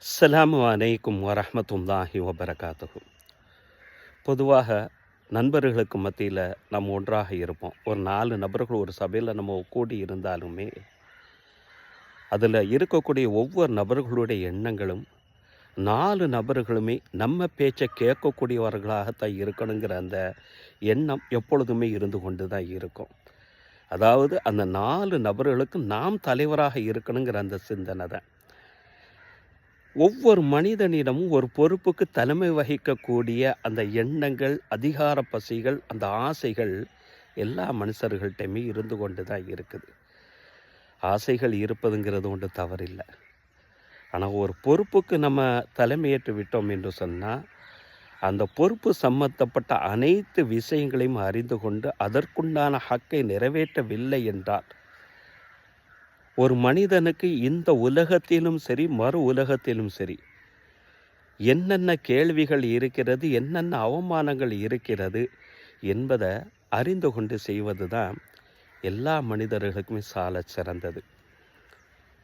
அஸ்ஸலாமு அலைக்கும் வரஹ்மத்துல்லாஹி வபரகாத்துஹு. பொதுவாக நண்பர்களுக்கு மத்தியில் நம்ம ஒன்றாக இருப்போம். ஒரு 4 நபர்கள் ஒரு சபையில் நம்ம கூடி இருந்தாலுமே, அதில் இருக்கக்கூடிய ஒவ்வொரு நபர்களுடைய எண்ணங்களும் 4 நபர்களுமே நம்ம பேச்சை கேட்கக்கூடியவர்களாகத்தான் இருக்கணுங்கிற அந்த எண்ணம் எப்பொழுதுமே இருந்து கொண்டு தான் இருக்கும். அதாவது அந்த 4 நபர்களுக்கும் நாம் தலைவராக இருக்கணுங்கிற அந்த சிந்தனை தான். ஒவ்வொரு மனிதனிடமும் ஒரு பொறுப்புக்கு தலைமை வகிக்கக்கூடிய அந்த எண்ணங்கள், அதிகார பசிகள், அந்த ஆசைகள் எல்லா மனுஷர்கள்ட்டையுமே இருந்து கொண்டு தான் இருக்குது. ஆசைகள் இருப்பதுங்கிறது ஒன்று தவறில்லை. ஆனால் ஒரு பொறுப்புக்கு நம்ம தலைமையேற்று விட்டோம் என்று சொன்னால், அந்த பொறுப்பு சம்பந்தப்பட்ட அனைத்து விஷயங்களையும் அறிந்து கொண்டு அதற்குண்டான ஹக்கை நிறைவேற்றவில்லை என்றால், ஒரு மனிதனுக்கு இந்த உலகத்திலும் சரி, மறு உலகத்திலும் சரி, என்னென்ன கேள்விகள் இருக்கிறது, என்னென்ன அவமானங்கள் இருக்கிறது என்பதை அறிந்து கொண்டு செய்வது தான் எல்லா மனிதர்களுக்குமே சால சிறந்தது.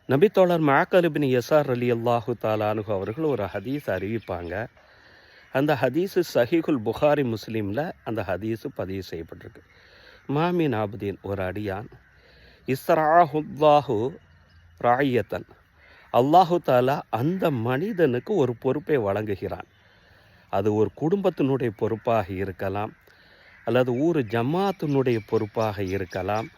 நபித்தோழர் மஅக்கல் இப்னு யஸார் ரலியல்லாஹு தஆலா அன்ஹு அவர்கள் ஒரு ஹதீஸ் அறிவிப்பாங்க. அந்த ஹதீஸு சஹீஹுல் புகாரி முஸ்லீமில் அந்த ஹதீஸு பதிவு செய்யப்பட்டிருக்கு. மாமின் ஆபுதீன், ஒரு அடியான், இஸ்ராஹுல்லாஹு ராயத்தன், அல்லாஹு தாலா அந்த மனிதனுக்கு ஒரு பொறுப்பை வழங்குகிறான். அது ஒரு குடும்பத்தினுடைய பொறுப்பாக இருக்கலாம், அல்லது ஊர் ஜமாத்தினுடைய பொறுப்பாக இருக்கலாம்,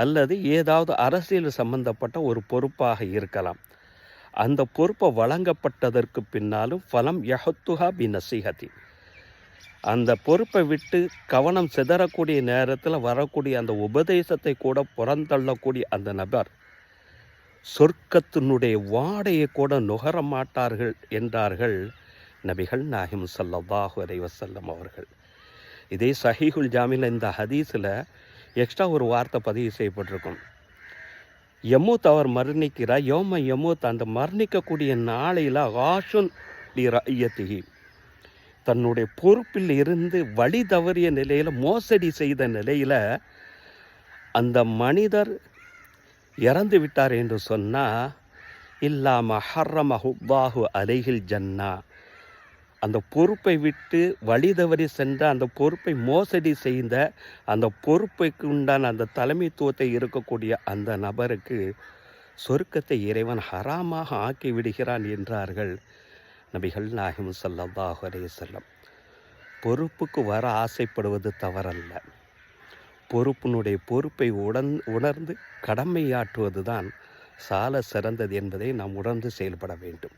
அல்லது ஏதாவது அரசியல் சம்பந்தப்பட்ட ஒரு பொறுப்பாக இருக்கலாம். அந்த பொறுப்பை வழங்கப்பட்டதற்கு பின்னாலும் ஃபலம் யஹத்துஹா பி நசீஹத்தி, அந்த பொறுப்பை விட்டு கவனம் சிதறக்கூடிய நேரத்தில் வரக்கூடிய அந்த உபதேசத்தை கூட புறந்தள்ளக்கூடிய அந்த நபர் சொர்க்கத்தினுடைய வாடையை கூட நுகர மாட்டார்கள் என்றார்கள் நபிகள் நாயகம் ஸல்லல்லாஹு அலைஹி வஸல்லம் அவர்கள். இதே சஹீஹுல் ஜாமியில் இந்த ஹதீஸில் எக்ஸ்ட்ரா ஒரு வார்த்தை பதிவு செய்யப்பட்டிருக்கும். யமூத், அவர் மரணிக்கிறார். யோம யமூத், அந்த மரணிக்கக்கூடிய நாளையில் ஆஷுன் லி ரஅய்யத்திஹி, தன்னுடைய பொறுப்பில் இருந்து வழி தவறிய நிலையில், மோசடி செய்த நிலையில் அந்த மனிதர் இறந்து விட்டார் என்று சொன்னால், இல்லாம ஹர்ரமஹுல்லாஹு அலைஹில் ஜன்னா, அந்த பொறுப்பை விட்டு வழி தவறி சென்ற, அந்த பொறுப்பை மோசடி செய்த, அந்த பொறுப்புக்கு உண்டான அந்த தலைமைத்துவத்தை இருக்கக்கூடிய அந்த நபருக்கு சொர்க்கத்தை இறைவன் ஹராமாக ஆக்கி விடுகிறான் என்றார்கள் நபிகள் நாயகம் ஸல்லல்லாஹு அலைஹி வஸல்லம். பொறுப்புக்கு வர ஆசைப்படுவது தவறல்ல. பொறுப்பினுடைய பொறுப்பை உணர்ந்து கடமையாற்றுவது தான் சால சிறந்தது என்பதை நாம் உணர்ந்து செயல்பட வேண்டும்.